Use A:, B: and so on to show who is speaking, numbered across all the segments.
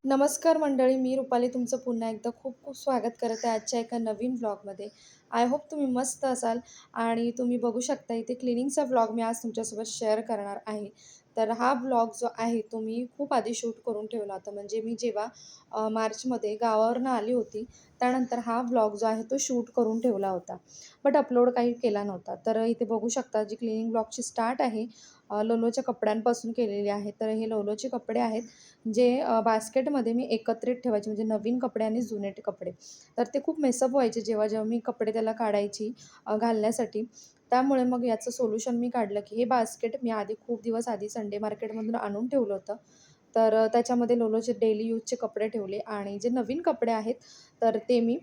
A: नमस्कार मंडळी, मी रुपाली तुमचं पुन्हा एकदा खूप खूप स्वागत करत आहे आजच्या एका नवीन व्लॉगमध्ये. आय होप तुम्ही मस्त असाल आणि तुम्ही बघू शकता इथे क्लिनिंगचा व्लॉग मी आज तुमच्यासोबत शेअर करणार आहे. तर हा व्लॉग जो आहे तो मी खूप आधी शूट करून ठेवला होता. म्हणजे मी जेव्हा मार्चमध्ये गावावरून आली होती, त्यानंतर हा व्लॉग जो आहे तो शूट करून ठेवला होता. बट अपलोड काही केला नव्हता. तर इथे बघू शकता जी क्लिनिंग व्लॉगची स्टार्ट आहे लोलोच्या कपड्यांपासून केलेली आहे. तर हे लोलोचे कपडे आहेत जे बास्केटमध्ये मी एकत्रित ठेवायचे म्हणजे नवीन कपडे आणि जुने कपडे. तर ते खूप मेसअप व्हायचे जेव्हा मी कपडे त्याला काढायची घालण्यासाठी. त्यामुळे मग याचं सोल्युशन मी काढलं, की हे बास्केट मी आधी खूप दिवस आधी संडे मार्केटमधून आणून ठेवलं होतं. तर त्याच्यामध्ये लोलोचे डेली यूजचे कपडे ठेवले आणि जे नवीन कपडे आहेत, तर ते मी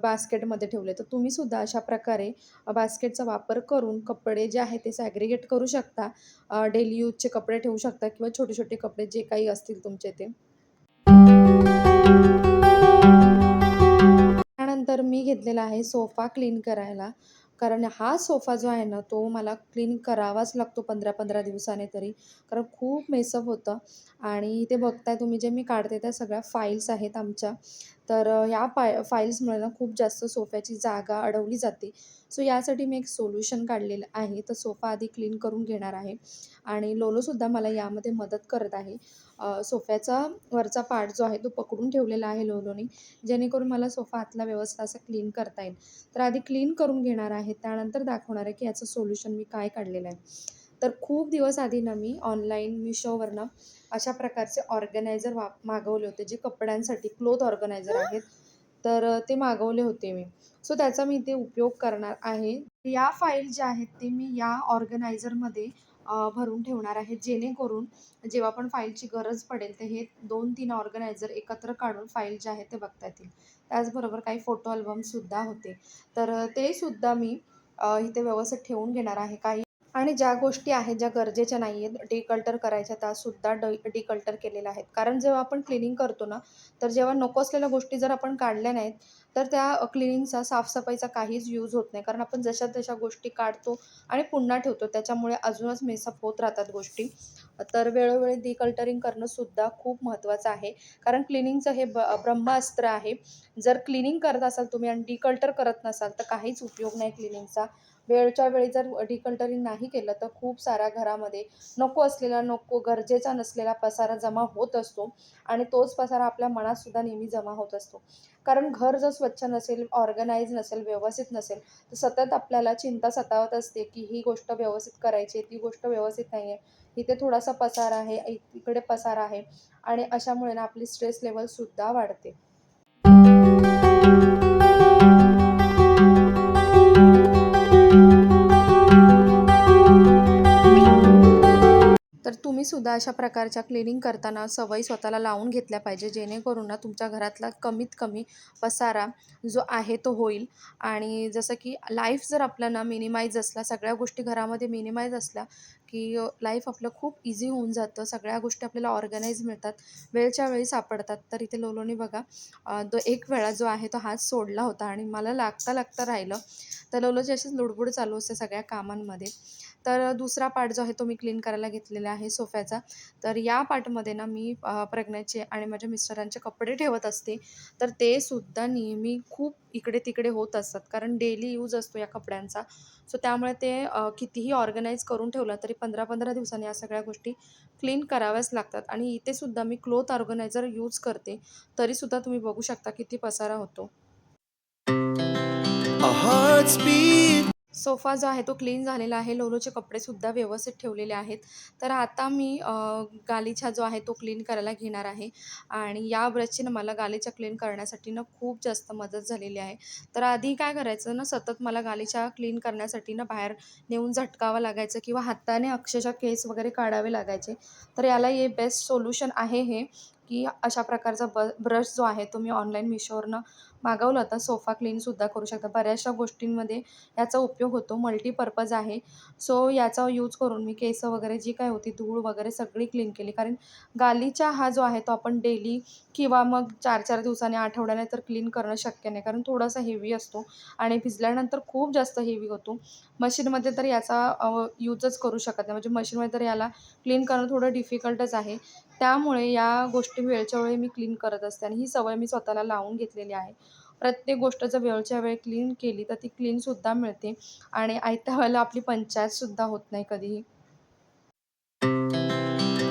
A: बास्केटमध्ये ठेवले. तर तुम्हीसुद्धा अशा प्रकारे बास्केटचा वापर करून कपडे जे आहेत ते सॅग्रिगेट करू शकता. डेली यूजचे कपडे ठेवू शकता किंवा छोटे-छोटे कपडे जे काही असतील तुमचे ते. त्यानंतर मी घेतलेला आहे सोफा क्लीन करायला. कारण हा सोफा जो आहे ना, तो मला क्लीन करावाच लागतो 15-15 दिवसाने तरी. कारण खूप मेसअप होतं आणि इथे बघताय तुम्ही जे मी काढते त्या सगळ्या फाईल्स आहेत आमच्या. तर ह्या फाईल्समुळे ना खूप जास्त सोफ्याची जागा अडवली जाते. सो यासाठी मी एक सोल्युशन काढलेलं आहे. तर सोफा आधी क्लीन करून घेणार आहे आणि लोलोसुद्धा मला यामध्ये मदत करत आहे. सोफ्याचा वरचा पार्ट जो आहे तो पकडून ठेवलेला आहे लोलोने. जेणेकरून मला सोफा आतला व्यवस्थित असा क्लीन करता येईल. तर आधी क्लीन करून घेणार आहे. त्यानंतर दाखवणार आहे, की याचं सोल्युशन मी काय काढलेलं आहे. तर खूप दिवस आधी ना मी ऑनलाईन Meeshoवरनं अशा प्रकारचे ऑर्गनायझर मागवले होते, जे कपड्यांसाठी क्लोथ ऑर्गनायझर आहेत. तर ते मागवले होते मी. सो त्याचा मी इथे उपयोग करणार आहे. या फाईल ज्या आहेत, ते मी या ऑर्गनायझरमध्ये भरून ठेवणार आहे. जेणेकरून जेव्हा पण फाईलची गरज पडेल, तर हे 2-3 ऑर्गनायझर एकत्र काढून फाईल जे आहेत ते बघता येतील. त्याचबरोबर काही फोटो अल्बमसुद्धा होते. तर ते सुद्धा मी इथे व्यवस्थित ठेवून घेणार आहे. काही आणि ज्या गोष्टी आहेत ज्या गरजेच्या नाही आहेत डिकल्टर करायच्या त्यासुद्धा डिकल्टर केलेल्या आहेत. कारण जेव्हा आपण क्लिनिंग करतो ना, तर जेव्हा नको असलेल्या गोष्टी जर आपण काढल्या नाहीत, तर त्या क्लिनिंगचा साफसफाईचा काहीच यूज होत नाही. कारण आपण जशा तशा गोष्टी काढतो आणि पुन्हा ठेवतो. त्याच्यामुळे अजूनच मेसअप होत राहतात गोष्टी. तर वेळोवेळी डिकल्टरिंग करणंसुद्धा खूप महत्त्वाचं आहे. कारण क्लिनिंगचं हे ब्रह्मास्त्र आहे. जर क्लिनिंग करत असाल तुम्ही आणि डिकल्टर करत नसाल, तर काहीच उपयोग नाही क्लिनिंगचा. वेळच्या वेळी जर डिकल्टरिंग नाही केलं, तर खूप साऱ्या घरामध्ये नको असलेला, नको गरजेचा नसलेला पसारा जमा होत असतो आणि तोच पसारा आपल्या मनातसुद्धा नेहमी जमा होत असतो. कारण घर जर स्वच्छ नसेल, ऑर्गनाइज नसेल, व्यवस्थित नसेल, तर सतत आपल्याला चिंता सतावत असते, की ही गोष्ट व्यवस्थित करायची आहे, ती गोष्ट व्यवस्थित नाही आहे. इथे थोडासा पसारा आहे, इकडे पसारा आहे आणि अशामुळे ना आपली स्ट्रेस लेव्हलसुद्धा वाढते. तर तुम्हीसुद्धा अशा प्रकारच्या क्लिनिंग करताना सवयी स्वतःला लावून घेतल्या पाहिजे, जेणेकरून ना तुमच्या घरातला कमीत कमी पसारा जो आहे तो होईल. आणि जसं की लाईफ जर आपला ना मिनिमाइज असला, सगळ्या गोष्टी घरामध्ये मिनिमाइज असल्या, की लाईफ आपलं खूप इझी होऊन जातं. सगळ्या गोष्टी आपल्याला ऑर्गनाइज मिळतात, वेळच्या वेळी सापडतात. तर इथे लोलोने बघा तो एक वेळा जो आहे तो हात सोडला होता आणि मला लागता राहिलं. तर लोलोची अशीच लुडबुड चालू असते सगळ्या कामांमध्ये. तर दुसरा पार्ट जो आहे तो मी क्लीन करायला घेतलेला आहे सोफ्याचा. तर या पार्टमध्ये ना मी प्रेग्नंटचे आणि माझ्या मिस्टरांचे कपडे ठेवत असते. तर ते सुद्धा नेहमी खूप इकडे-तिकडे होत असतात. कारण डेली यूज असतो या कपड्यांचा. सो त्यामुळे ते कितीही ऑर्गनाइज करून ठेवलं तरी 15-15 दिवसांनी या सगळ्या गोष्टी क्लीन कराव्याच लागतात. आणि इथे सुद्धा मी क्लॉथ ऑर्गनायझर यूज करते. तरीसुद्धा तुम्ही बघू शकता किती पसारा होतो. Our hearts beat. सोफा जो आहे तो क्लीन झालेला आहे. लोलोचे कपडेसुद्धा व्यवस्थित ठेवलेले आहेत. तर आता मी गालिचा जो आहे तो क्लीन करायला घेणार आहे आणि या ब्रशची ना मला गालिचा क्लीन करण्यासाठी ना खूप जास्त मदत झालेली आहे. तर आधी काय करायचं ना, सतत मला गालिचा क्लीन करण्यासाठी ना बाहेर नेऊन झटकावं लागायचं किंवा हाताने अक्षरशः केस वगैरे काढावे लागायचे. तर याला हे बेस्ट सोल्युशन आहे हे, की अशा प्रकारचा ब्रश जो आहे तो मी ऑनलाईन Meeshoवरनं मागवला होता. सोफा क्लीनसुद्धा करू शकता. बऱ्याचशा गोष्टींमध्ये याचा उपयोग होतो. मल्टीपर्पज आहे. सो याचा यूज करून मी केस वगैरे जी काय होती, धूळ वगैरे सगळी क्लीन केली. कारण गालिचा हा जो आहे तो आपण डेली किंवा मग 4-4 दिवसांनी, आठवड्याने तर क्लीन करणं शक्य नाही. कारण थोडासा हेवी असतो आणि भिजल्यानंतर खूप जास्त हेवी होतो. मशीनमध्ये तर याचा यूजच करू शकत नाही. म्हणजे मशीनमध्ये तर याला क्लीन करणं थोडं डिफिकल्टच आहे. त्यामुळे या गोष्टी वेळच्या वेळी मी क्लीन करत असते आणि ही सवय मी स्वतःला लावून घेतलेली आहे. प्रत्येक गोष्ट जर वेळच्या वेळी क्लीन केली, तर ती क्लीनसुद्धा मिळते आणि आयत्या वेळेला आपली पंचायतसुद्धा होत नाही कधीही.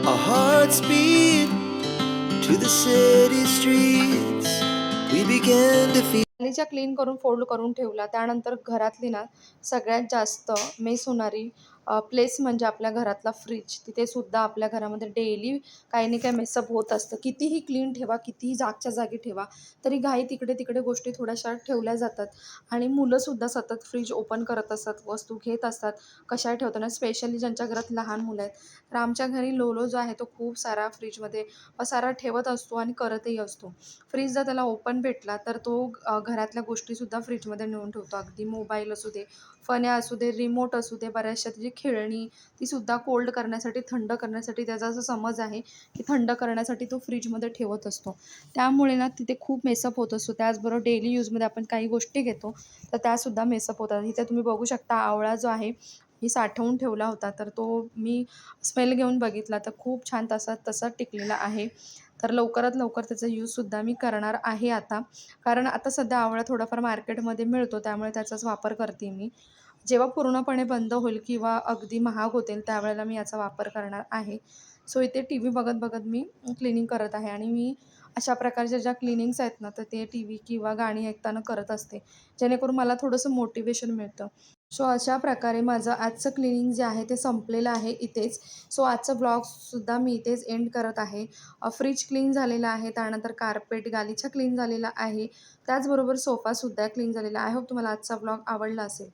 B: Our hearts beat to the city streets. We began to feel.
A: गलीच्या क्लीन करून फोल्ड करून ठेवला. त्यानंतर घरातली ना सगळ्यात जास्त मिस होणारी प्लेस म्हणजे आपल्या घरातला फ्रिज. तिथे सुद्धा आपल्या घरामध्ये डेली काही ना काही मेसअप होत असतं. कितीही क्लीन ठेवा, कितीही जागच्या जागी ठेवा, तरी घाई तिकडे-तिकडे गोष्टी थोड्याशा ठेवल्या जातात आणि मुलंसुद्धा सतत फ्रिज ओपन करत असतात, वस्तू घेत असतात. कशा ठेवताना स्पेशली ज्यांच्या घरात लहान मुलं आहेत. तर आमच्या घरी लोलो जो आहे तो खूप सारा फ्रिजमध्ये पसारा ठेवत असतो आणि करतही असतो. फ्रीज जर त्याला ओपन भेटला तर तो घरातल्या गोष्टीसुद्धा फ्रीजमध्ये नेऊन ठेवतो. अगदी मोबाईल असू दे, फण्या असू दे, रिमोट असू दे, बऱ्याचशा त्याची खेळणी तीसुद्धा कोल्ड करण्यासाठी, थंड करण्यासाठी त्याचा असा समज आहे, की थंड करण्यासाठी तो फ्रीजमध्ये ठेवत असतो. त्यामुळे ना तिथे खूप मेसअप होत असतो. त्याचबरोबर डेली यूजमध्ये आपण काही गोष्टी घेतो, तर त्यासुद्धा मेसअप होतात. इथे तुम्ही बघू शकता आवळा जो आहे, मी साठवून ठेवला होता, तर तो मी स्मेल घेऊन बघितला, तर खूप छान तसाच टिकलेला आहे. तर लवकरात लवकर त्याचा यूजसुद्धा मी करणार आहे आता. कारण आता सध्या आवळा थोडाफार मार्केटमध्ये मिळतो, त्यामुळे त्याचाच वापर करते मी. जेव्हा पूर्णपणे बंद होईल किंवा अगदी महाग होतील, त्यावेळेला मी याचा वापर करणार आहे. सो इथे टीव्ही बघत-बघत मी क्लीनिंग करत आहे आणि मी अशा प्रकारच्या ज्या क्लीनिंग्स आहेत ना, तर ते टीव्ही किंवा गाणी ऐकताना करत असते. जेणेकरून मला थोडंसं मोटिव्हेशन मिळतं. सो अशा प्रकारे माझं आजचं क्लीनिंग जे आहे ते संपलेलं आहे इथेच. सो आजचा ब्लॉगसुद्धा मी इथेच एंड करत आहे. फ्रिज क्लीन झालेला आहे, त्यानंतर कार्पेट, गालिचा क्लीन झालेला आहे. त्याचबरोबर सोफासुद्धा क्लीन झालेला आहे. आय होप तुम्हाला आजचा ब्लॉग आवडला असेल.